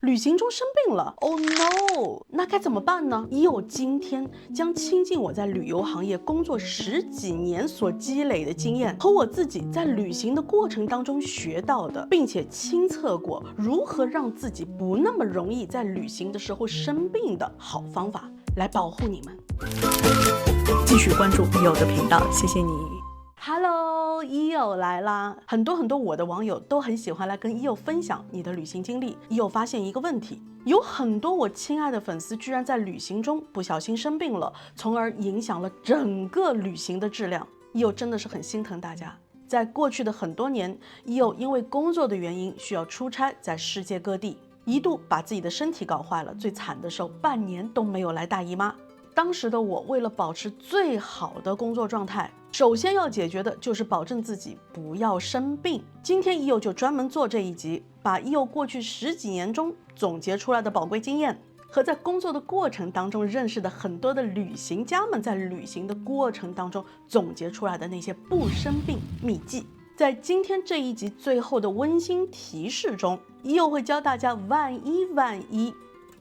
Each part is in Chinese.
旅行中生病了 ，Oh no！ 那该怎么办呢？以我今天将倾尽我在旅游行业工作10几年所积累的经验，和我自己在旅行的过程当中学到的，并且亲测过如何让自己不那么容易在旅行的时候生病的好方法，来保护你们。继续关注EO的频道，谢谢你。Hello， EO来啦！很多我的网友都很喜欢来跟EO分享你的旅行经历。EO发现一个问题，有很多我亲爱的粉丝居然在旅行中不小心生病了，从而影响了整个旅行的质量。EO真的是很心疼大家。在过去的很多年，EO因为工作的原因需要出差在世界各地，一度把自己的身体搞坏了，最惨的时候半年都没有来大姨妈。当时的我为了保持最好的工作状态，首先要解决的就是保证自己不要生病。今天EO就专门做这一集，把EO过去10几年中总结出来的宝贵经验，和在工作的过程当中认识的很多的旅行家们在旅行的过程当中总结出来的那些不生病秘籍。在今天这一集最后的温馨提示中，EO会教大家万一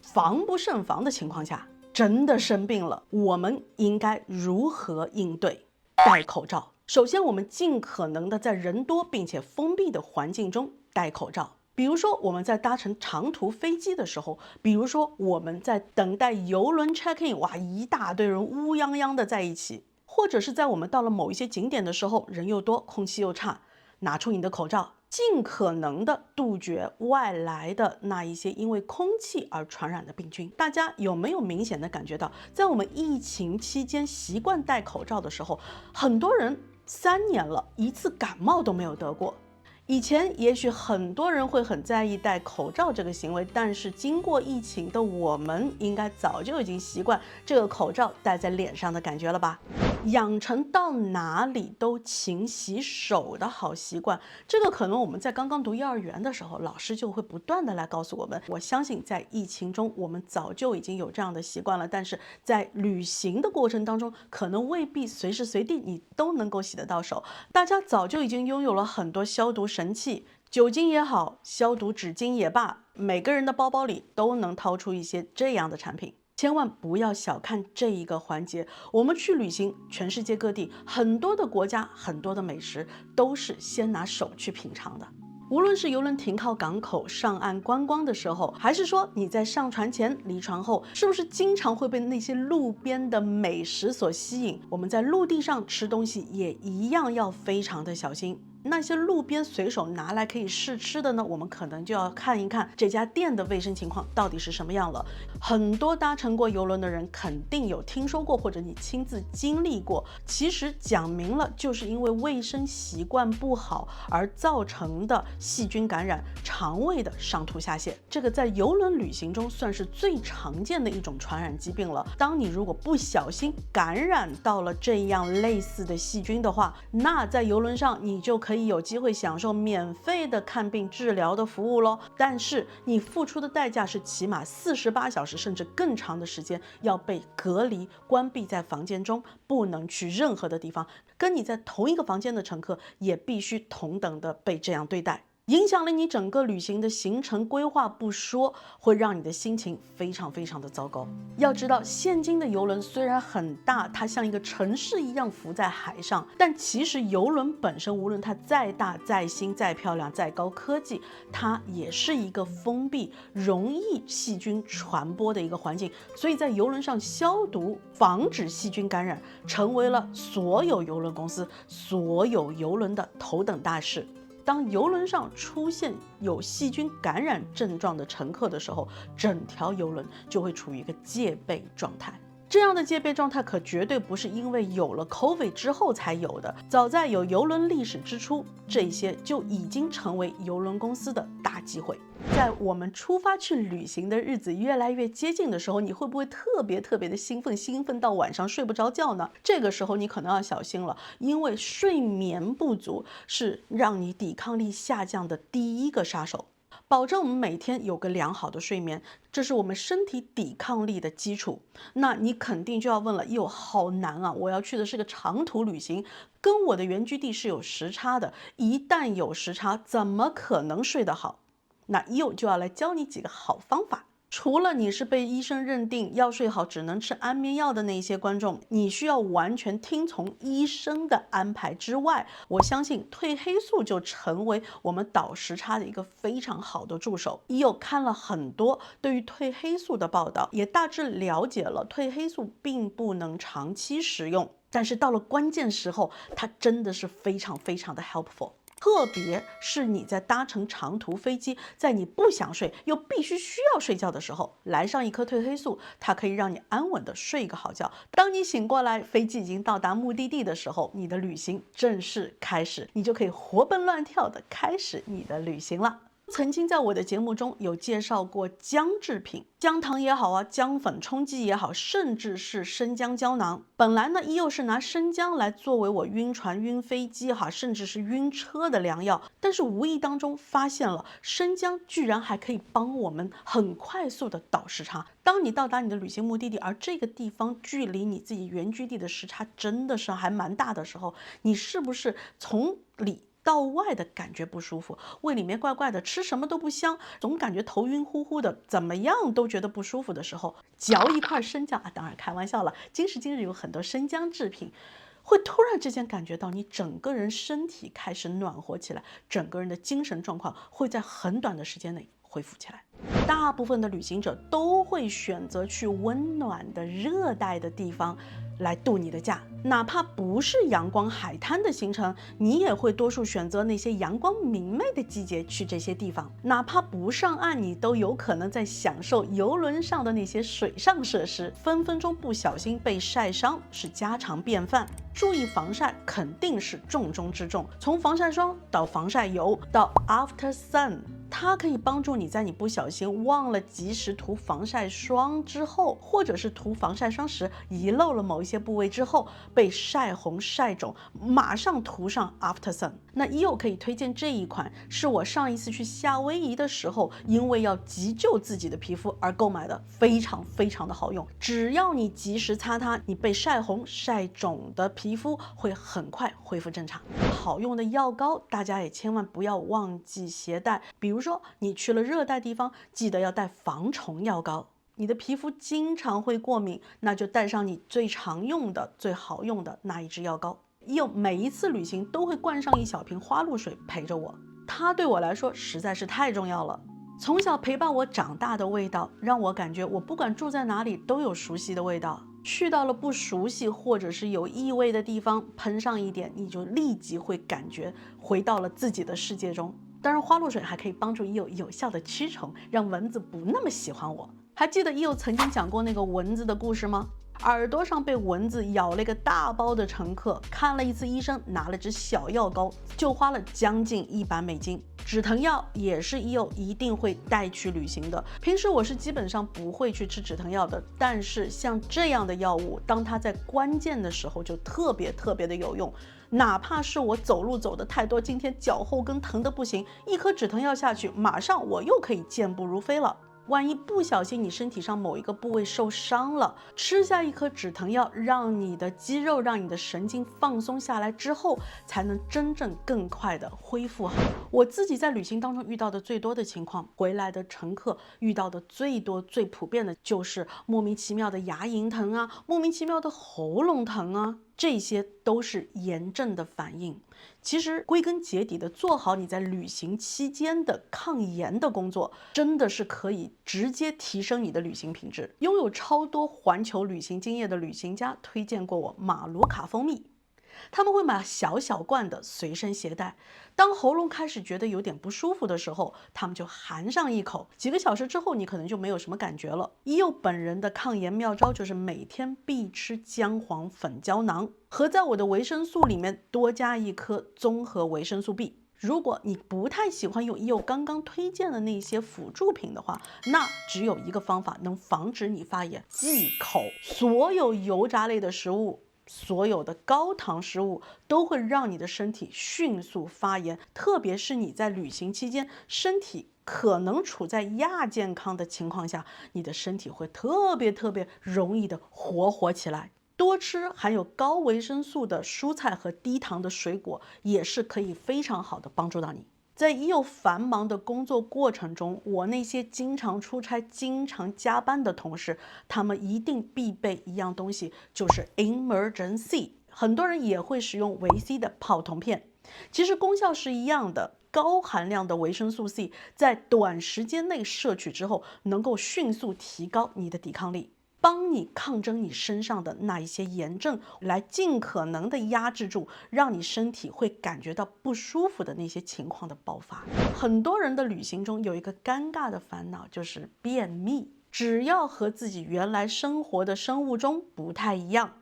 防不胜防的情况下真的生病了，我们应该如何应对？戴口罩。首先，我们尽可能的在人多并且封闭的环境中戴口罩。比如说我们在搭乘长途飞机的时候，比如说我们在等待邮轮 check in， 哇，一大堆人乌泱泱的在一起，或者是在我们到了某一些景点的时候，人又多，空气又差，拿出你的口罩，尽可能的杜绝外来的那一些因为空气而传染的病菌。大家有没有明显的感觉到，在我们疫情期间习惯戴口罩的时候，很多人3年了，一次感冒都没有得过。以前也许很多人会很在意戴口罩这个行为，但是经过疫情的我们应该早就已经习惯这个口罩戴在脸上的感觉了吧。养成到哪里都勤洗手的好习惯，这个可能我们在刚刚读幼儿园的时候，老师就会不断的来告诉我们。我相信在疫情中我们早就已经有这样的习惯了，但是在旅行的过程当中，可能未必随时随地你都能够洗得到手。大家早就已经拥有了很多消毒神器，酒精也好，消毒纸巾也罢，每个人的包包里都能掏出一些这样的产品。千万不要小看这一个环节，我们去旅行，全世界各地很多的国家，很多的美食都是先拿手去品尝的。无论是邮轮停靠港口上岸观光的时候，还是说你在上船前离船后，是不是经常会被那些路边的美食所吸引？我们在陆地上吃东西也一样要非常的小心。那些路边随手拿来可以试吃的呢，我们可能就要看一看这家店的卫生情况到底是什么样了。很多搭乘过邮轮的人肯定有听说过，或者你亲自经历过，其实讲明了就是因为卫生习惯不好而造成的细菌感染，肠胃的上吐下泻。这个在邮轮旅行中算是最常见的一种传染疾病了。当你如果不小心感染到了这样类似的细菌的话，那在邮轮上你就可以有机会享受免费的看病治疗的服务咯。但是你付出的代价是起码48小时甚至更长的时间要被隔离关闭在房间中，不能去任何的地方，跟你在同一个房间的乘客也必须同等的被这样对待。影响了你整个旅行的行程规划不说，会让你的心情非常的糟糕。要知道，现今的邮轮虽然很大，它像一个城市一样浮在海上，但其实邮轮本身无论它再大再新再漂亮再高科技，它也是一个封闭容易细菌传播的一个环境。所以在邮轮上消毒防止细菌感染，成为了所有邮轮公司所有邮轮的头等大事。当邮轮上出现有细菌感染症状的乘客的时候，整条邮轮就会处于一个戒备状态。这样的戒备状态可绝对不是因为有了 COVID 之后才有的，早在有邮轮历史之初，这些就已经成为邮轮公司的大忌讳。在我们出发去旅行的日子越来越接近的时候，你会不会特别的兴奋到晚上睡不着觉呢？这个时候你可能要小心了，因为睡眠不足是让你抵抗力下降的第一个杀手。保证我们每天有个良好的睡眠，这是我们身体抵抗力的基础。那你肯定就要问了，哟，好难啊！我要去的是个长途旅行，跟我的原居地是有时差的，一旦有时差，怎么可能睡得好？那EO就要来教你几个好方法。除了你是被医生认定要睡好只能吃安眠药的那些观众，你需要完全听从医生的安排之外，我相信褪黑素就成为我们倒时差的一个非常好的助手。EO看了很多对于褪黑素的报道，也大致了解了褪黑素并不能长期食用，但是到了关键时候，它真的是非常非常的 helpful。特别是你在搭乘长途飞机，在你不想睡又必须需要睡觉的时候，来上一颗褪黑素，它可以让你安稳的睡一个好觉。当你醒过来，飞机已经到达目的地的时候，你的旅行正式开始，你就可以活蹦乱跳的开始你的旅行了。曾经在我的节目中有介绍过姜制品，姜糖也好啊，姜粉冲剂也好，甚至是生姜胶囊。本来呢，EO是拿生姜来作为我晕船、晕飞机甚至是晕车的良药，但是无意当中发现了生姜居然还可以帮我们很快速的倒时差。当你到达你的旅行目的地，而这个地方距离你自己原居地的时差真的是还蛮大的时候，你是不是从里到外的感觉不舒服，胃里面怪怪的，吃什么都不香，总感觉头晕乎乎的，怎么样都觉得不舒服的时候，嚼一块生姜当然开玩笑了，今时今日有很多生姜制品，会突然之间感觉到你整个人身体开始暖和起来，整个人的精神状况会在很短的时间内恢复起来。大部分的旅行者都会选择去温暖的热带的地方来度你的假，哪怕不是阳光海滩的行程，你也会多数选择那些阳光明媚的季节去这些地方。哪怕不上岸，你都有可能在享受游轮上的那些水上设施，分分钟不小心被晒伤是家常便饭。注意防晒肯定是重中之重，从防晒霜到防晒油到 After Sun， 它可以帮助你在你不小心忘了及时涂防晒霜之后，或者是涂防晒霜时遗漏了某一些部位之后被晒红晒肿，马上涂上 After Sun。 那EO可以推荐这一款，是我上一次去夏威夷的时候因为要急救自己的皮肤而购买的，非常非常的好用。只要你及时擦它，你被晒红晒肿的皮肤会很快恢复正常。好用的药膏大家也千万不要忘记携带，比如说你去了热带地方，记得要带防虫药膏。你的皮肤经常会过敏，那就带上你最常用的最好用的那一支药膏。EO每一次旅行都会灌上一小瓶花露水陪着我，它对我来说实在是太重要了。从小陪伴我长大的味道，让我感觉我不管住在哪里都有熟悉的味道。去到了不熟悉或者是有异味的地方，喷上一点，你就立即会感觉回到了自己的世界中。当然，花露水还可以帮助EO有效的驱虫，让蚊子不那么喜欢我。还记得EO曾经讲过那个蚊子的故事吗？耳朵上被蚊子咬了一个大包的乘客，看了一次医生，拿了支小药膏，就花了将近$100。止疼药也是EO一定会带去旅行的。平时我是基本上不会去吃止疼药的，但是像这样的药物，当它在关键的时候就特别的有用。哪怕是我走路走的太多，今天脚后跟疼得不行，一颗止疼药下去，马上我又可以健步如飞了。万一不小心你身体上某一个部位受伤了，吃下一颗止疼药，让你的肌肉让你的神经放松下来之后，才能真正更快的恢复好。我自己在旅行当中遇到的最多的情况，回来的乘客遇到的最多最普遍的就是莫名其妙的牙龈疼啊，莫名其妙的喉咙疼啊，这些都是炎症的反应。其实归根结底的做好你在旅行期间的抗炎的工作，真的是可以直接提升你的旅行品质。拥有超多环球旅行经验的旅行家推荐过我马卢卡蜂蜜，他们会买小小罐的随身携带，当喉咙开始觉得有点不舒服的时候，他们就含上一口，几个小时之后你可能就没有什么感觉了。EO本人的抗炎妙招就是每天必吃姜黄粉胶囊，和在我的维生素里面多加一颗综合维生素 B。如果你不太喜欢用EO刚刚推荐的那些辅助品的话，那只有一个方法能防止你发炎，忌口。所有油炸类的食物，所有的高糖食物都会让你的身体迅速发炎，特别是你在旅行期间身体可能处在亚健康的情况下，你的身体会特别容易的活起来。多吃含有高维生素的蔬菜和低糖的水果，也是可以非常好的帮助到你。在已有繁忙的工作过程中，我那些经常出差、经常加班的同事，他们一定必备一样东西，就是 Emergen-C。很多人也会使用维 C 的泡腾片，其实功效是一样的。高含量的维生素 C 在短时间内摄取之后，能够迅速提高你的抵抗力，帮你抗争你身上的那一些炎症，来尽可能的压制住让你身体会感觉到不舒服的那些情况的爆发。很多人的旅行中有一个尴尬的烦恼，就是便秘。只要和自己原来生活的生物钟不太一样，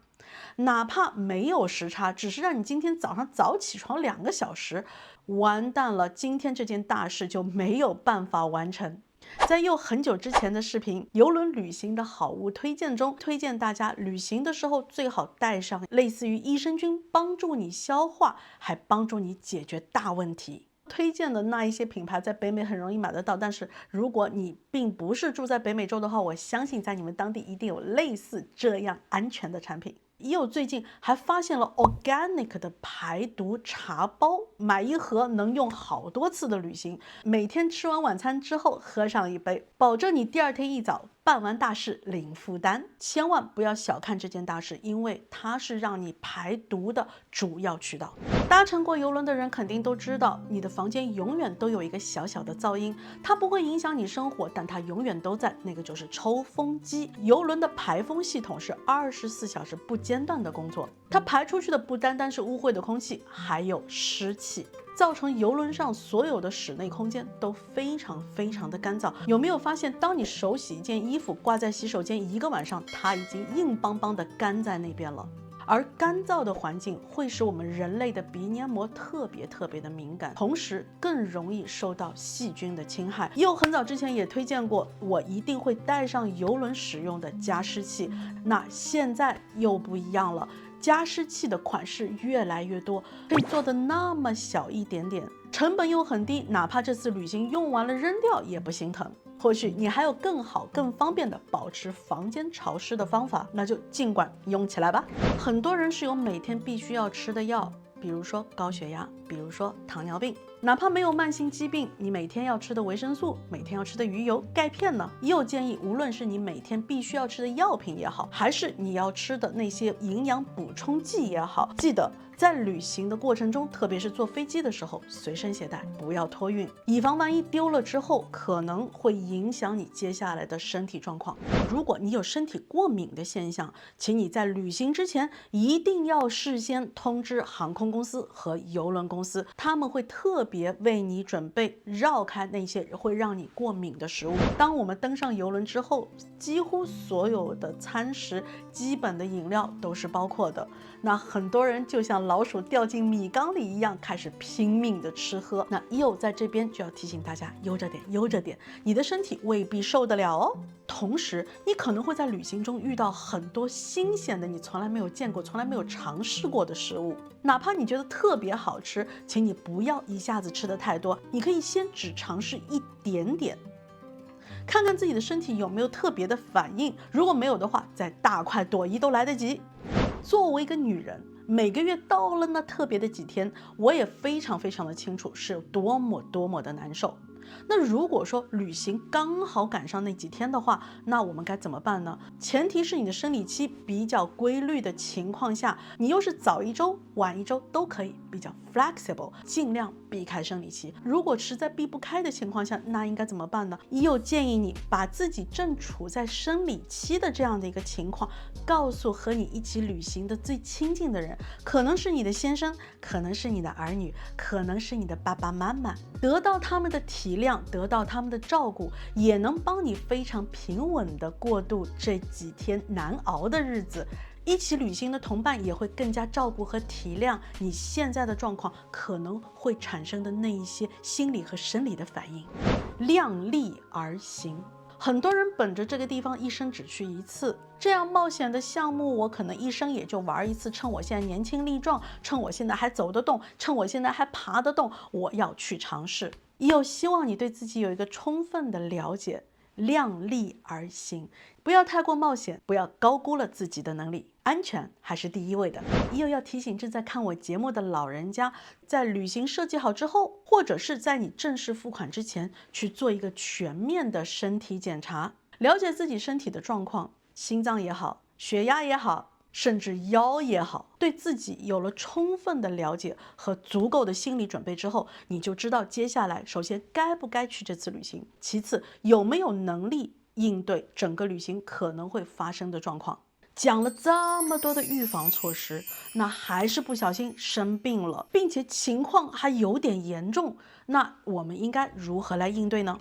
哪怕没有时差，只是让你今天早上早起床2个小时，完蛋了，今天这件大事就没有办法完成。在又很久之前的视频《邮轮旅行的好物推荐》中，推荐大家旅行的时候最好带上类似于益生菌，帮助你消化，还帮助你解决大问题。推荐的那一些品牌在北美很容易买得到，但是如果你并不是住在北美洲的话，我相信在你们当地一定有类似这样安全的产品。也有最近还发现了 organic 的排毒茶包，买一盒能用好多次的旅行，每天吃完晚餐之后喝上一杯，保证你第二天一早办完大事零负担。千万不要小看这件大事，因为它是让你排毒的主要渠道。搭乘过邮轮的人肯定都知道，你的房间永远都有一个小小的噪音，它不会影响你生活，但它永远都在，那个就是抽风机。邮轮的排风系统是24小时不间断的工作，它排出去的不单单是污秽的空气，还有湿气，造成邮轮上所有的室内空间都非常的干燥。有没有发现，当你手洗一件衣服挂在洗手间1个晚上，它已经硬邦邦的干在那边了？而干燥的环境会使我们人类的鼻黏膜特别的敏感，同时更容易受到细菌的侵害。又很早之前也推荐过，我一定会带上邮轮使用的加湿器，那现在又不一样了。加湿器的款式越来越多，可以做的那么小一点点，成本又很低，哪怕这次旅行用完了扔掉也不心疼。或许你还有更好更方便的保持房间潮湿的方法，那就尽管用起来吧。很多人是有每天必须要吃的药，比如说高血压，比如说糖尿病，哪怕没有慢性疾病，你每天要吃的维生素，每天要吃的鱼油、钙片呢？也有建议，无论是你每天必须要吃的药品也好，还是你要吃的那些营养补充剂也好，记得在旅行的过程中，特别是坐飞机的时候，随身携带，不要托运，以防万一丢了之后，可能会影响你接下来的身体状况。如果你有身体过敏的现象，请你在旅行之前一定要事先通知航空公司和邮轮公司，他们会特别为你准备绕开那些会让你过敏的食物。当我们登上邮轮之后，几乎所有的餐食、基本的饮料都是包括的。那很多人就像老鼠掉进米缸里一样，开始拼命的吃喝。那EO在这边就要提醒大家，悠着点，你的身体未必受得了哦。同时，你可能会在旅行中遇到很多新鲜的、你从来没有见过、从来没有尝试过的食物。哪怕你觉得特别好吃，请你不要一下子吃的太多，你可以先只尝试一点点，看看自己的身体有没有特别的反应。如果没有的话，再大快朵颐都来得及。作为一个女人，每个月到了那特别的几天，我也非常的清楚是有多么的难受。那如果说旅行刚好赶上那几天的话，那我们该怎么办呢？前提是你的生理期比较规律的情况下，你又是早1周晚1周都可以，比较 flexible， 尽量避开生理期。如果实在避不开的情况下，那应该怎么办呢？又建议你把自己正处在生理期的这样的一个情况告诉和你一起旅行的最亲近的人，可能是你的先生，可能是你的儿女，可能是你的爸爸妈妈，得到他们的体谅，得到他们的照顾，也能帮你非常平稳的过渡这几天难熬的日子。一起旅行的同伴也会更加照顾和体谅你现在的状况可能会产生的那一些心理和生理的反应。量力而行。很多人本着这个地方一生只去一次，这样冒险的项目我可能一生也就玩一次，趁我现在年轻力壮，趁我现在还走得动，趁我现在还爬得动，我要去尝试。也有希望你对自己有一个充分的了解，量力而行，不要太过冒险，不要高估了自己的能力，安全还是第一位的。又要提醒正在看我节目的老人家，在旅行设计好之后，或者是在你正式付款之前，去做一个全面的身体检查，了解自己身体的状况，心脏也好，血压也好，甚至腰也好，对自己有了充分的了解和足够的心理准备之后，你就知道接下来首先该不该去这次旅行，其次有没有能力应对整个旅行可能会发生的状况。讲了这么多的预防措施，那还是不小心生病了，并且情况还有点严重，那我们应该如何来应对呢？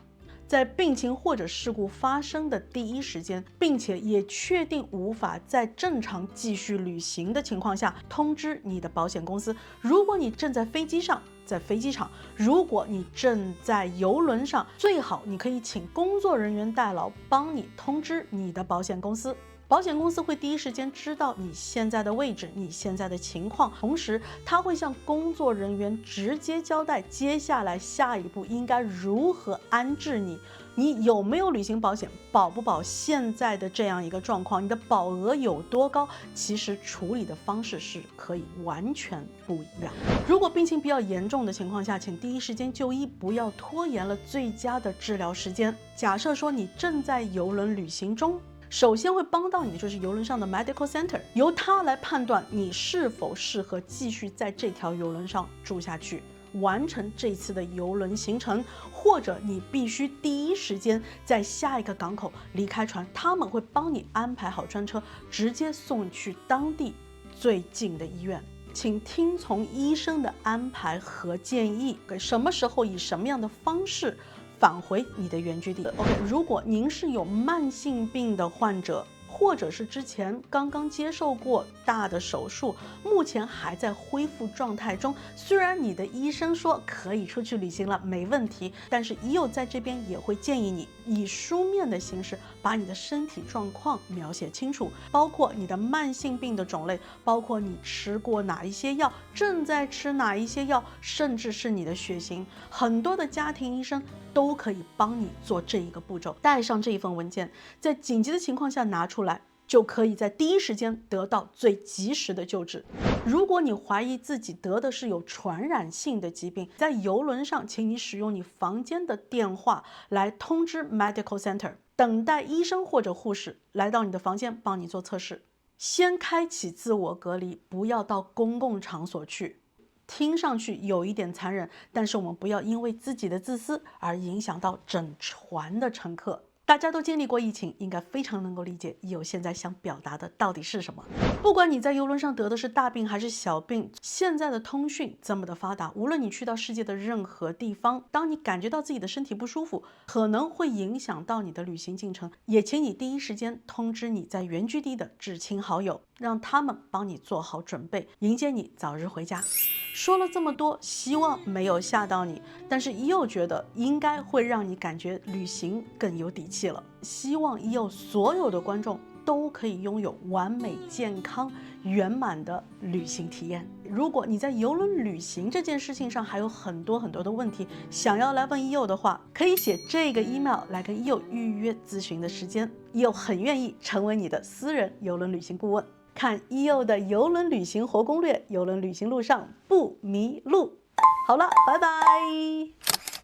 在病情或者事故发生的第一时间，并且也确定无法再正常继续旅行的情况下，通知你的保险公司。如果你正在飞机上，在飞机场；如果你正在邮轮上，最好你可以请工作人员代劳帮你通知你的保险公司。保险公司会第一时间知道你现在的位置，你现在的情况，同时他会向工作人员直接交代接下来下一步应该如何安置你，你有没有旅行保险，保不保现在的这样一个状况，你的保额有多高，其实处理的方式是可以完全不一样。如果病情比较严重的情况下，请第一时间就医，不要拖延了最佳的治疗时间。假设说你正在邮轮旅行中，首先会帮到你的就是邮轮上的 medical center， 由他来判断你是否适合继续在这条邮轮上住下去，完成这次的邮轮行程，或者你必须第一时间在下一个港口离开船，他们会帮你安排好专车，直接送去当地最近的医院。请听从医生的安排和建议，什么时候以什么样的方式返回你的原居地。OK， 如果您是有慢性病的患者，或者是之前刚刚接受过大的手术，目前还在恢复状态中，虽然你的医生说可以出去旅行了，没问题，但是EO在这边也会建议你以书面的形式把你的身体状况描写清楚，包括你的慢性病的种类，包括你吃过哪一些药，正在吃哪一些药，甚至是你的血型，很多的家庭医生都可以帮你做这一个步骤。带上这一份文件，在紧急的情况下拿出来，就可以在第一时间得到最及时的救治。如果你怀疑自己得的是有传染性的疾病，在邮轮上，请你使用你房间的电话来通知 medical center， 等待医生或者护士来到你的房间帮你做测试。先开启自我隔离，不要到公共场所去。听上去有一点残忍，但是我们不要因为自己的自私而影响到整船的乘客。大家都经历过疫情，应该非常能够理解EO现在想表达的到底是什么。不管你在邮轮上得的是大病还是小病，现在的通讯这么的发达，无论你去到世界的任何地方，当你感觉到自己的身体不舒服，可能会影响到你的旅行进程，也请你第一时间通知你在原居地的至亲好友，让他们帮你做好准备，迎接你早日回家。说了这么多，希望没有吓到你，但是EO觉得应该会让你感觉旅行更有底气了。希望EO所有的观众都可以拥有完美、健康、圆满的旅行体验。如果你在邮轮旅行这件事情上还有很多的问题，想要来问EO的话，可以写这个 email 来跟EO预约咨询的时间，EO很愿意成为你的私人邮轮旅行顾问。看EO的邮轮旅行活攻略，邮轮旅行路上不迷路。好了，拜拜。